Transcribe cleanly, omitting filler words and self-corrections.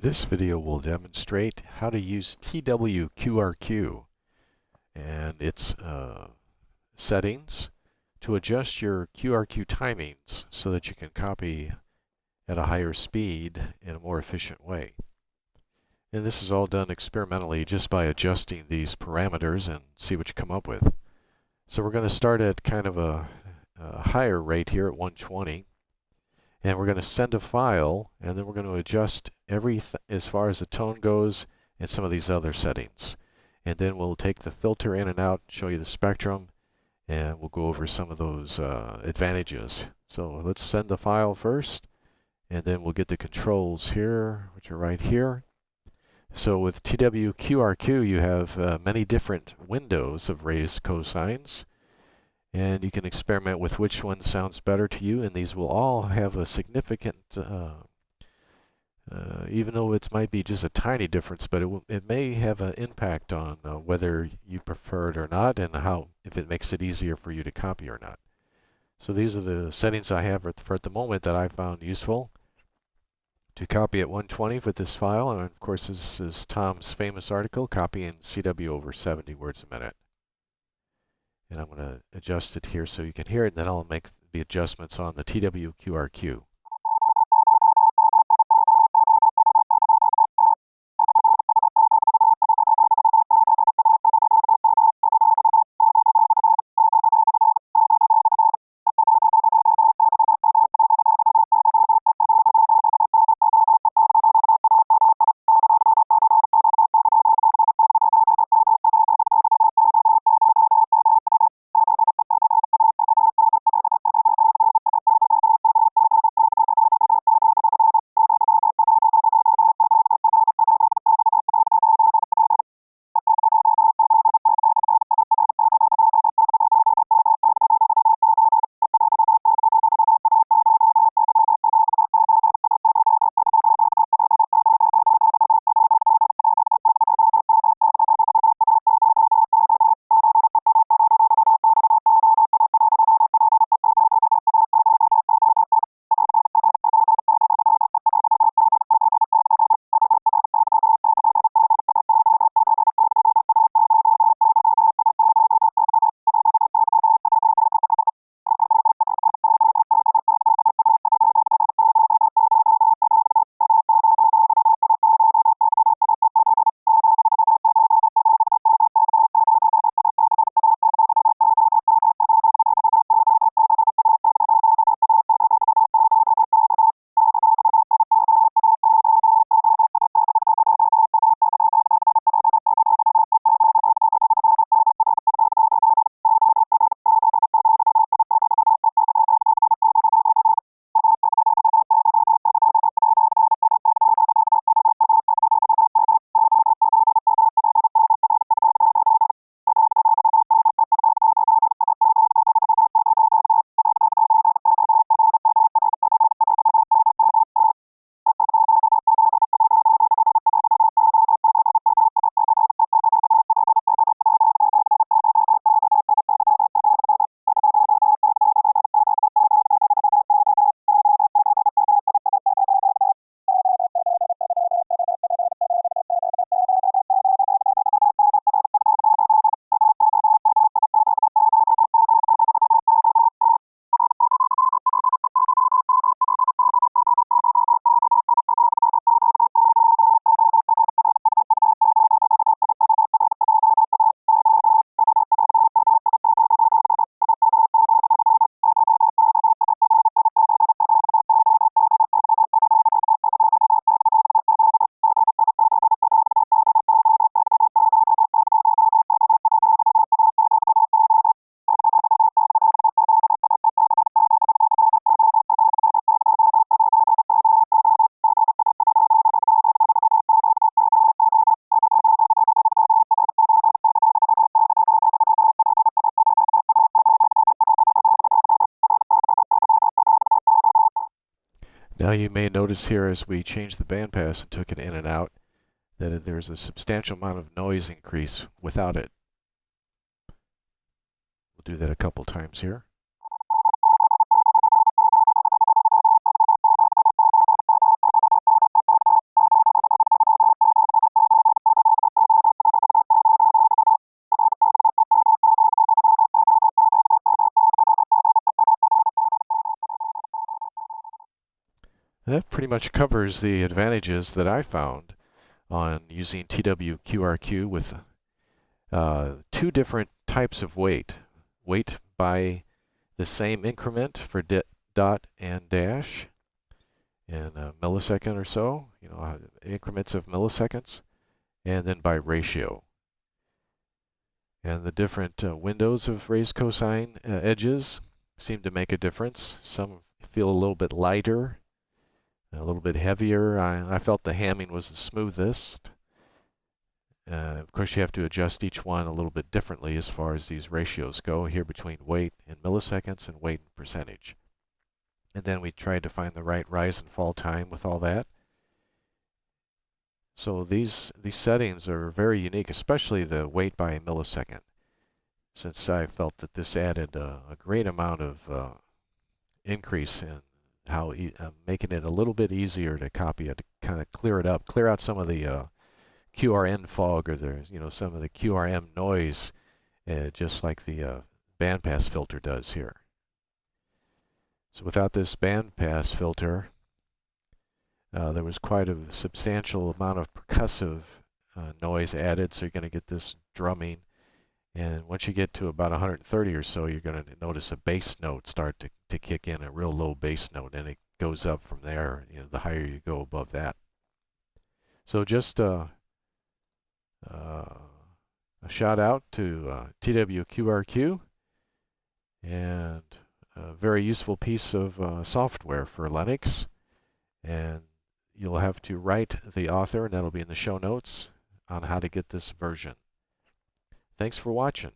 This video will demonstrate how to use TWQRQ and its settings to adjust your QRQ timings so that you can copy at a higher speed in a more efficient way. And this is all done experimentally just by adjusting these parameters and see what you come up with. So we're going to start at kind of a higher rate here at 120. And we're going to send a file, and then we're going to adjust everything as far as the tone goes and some of these other settings. And then we'll take the filter in and out, show you the spectrum, and we'll go over some of those advantages. So let's send the file first, and then we'll get the controls here, which are right here. So with TWQRQ, you have many different windows of raised cosines. And you can experiment with which one sounds better to you, and these will all have a significant, even though it might be just a tiny difference, but it may have an impact on whether you prefer it or not, and if it makes it easier for you to copy or not. So these are the settings I have for at the moment that I found useful to copy at 120 with this file, and of course this is Tom's famous article, copying CW over 70 words a minute. And I'm going to adjust it here so you can hear it, and then I'll make the adjustments on the TWQRQ. Now you may notice here as we changed the bandpass and took it in and out that there's a substantial amount of noise increase without it. We'll do that a couple times here. That pretty much covers the advantages that I found on using TWQRQ with two different types of weight. Weight by the same increment for dot and dash in a millisecond or so, increments of milliseconds, and then by ratio. And the different windows of raised cosine edges seem to make a difference. Some feel a little bit lighter, a little bit heavier. I felt the hamming was the smoothest. Of course, you have to adjust each one a little bit differently as far as these ratios go here between weight in milliseconds and weight in percentage. And then we tried to find the right rise and fall time with all that. So these settings are very unique, especially the weight by a millisecond, since I felt that this added a great amount of increase in how making it a little bit easier to copy it, to kind of clear it up, clear out some of the QRN fog or some of the QRM noise, just like the bandpass filter does here. So without this bandpass filter, there was quite a substantial amount of percussive noise added, so you're going to get this drumming. And once you get to about 130 or so, you're going to notice a bass note start to kick in, a real low bass note, and it goes up from there, the higher you go above that. So just a shout out to TWQRQ, and a very useful piece of software for Linux. And you'll have to write the author, and that'll be in the show notes, on how to get this version. Thanks for watching.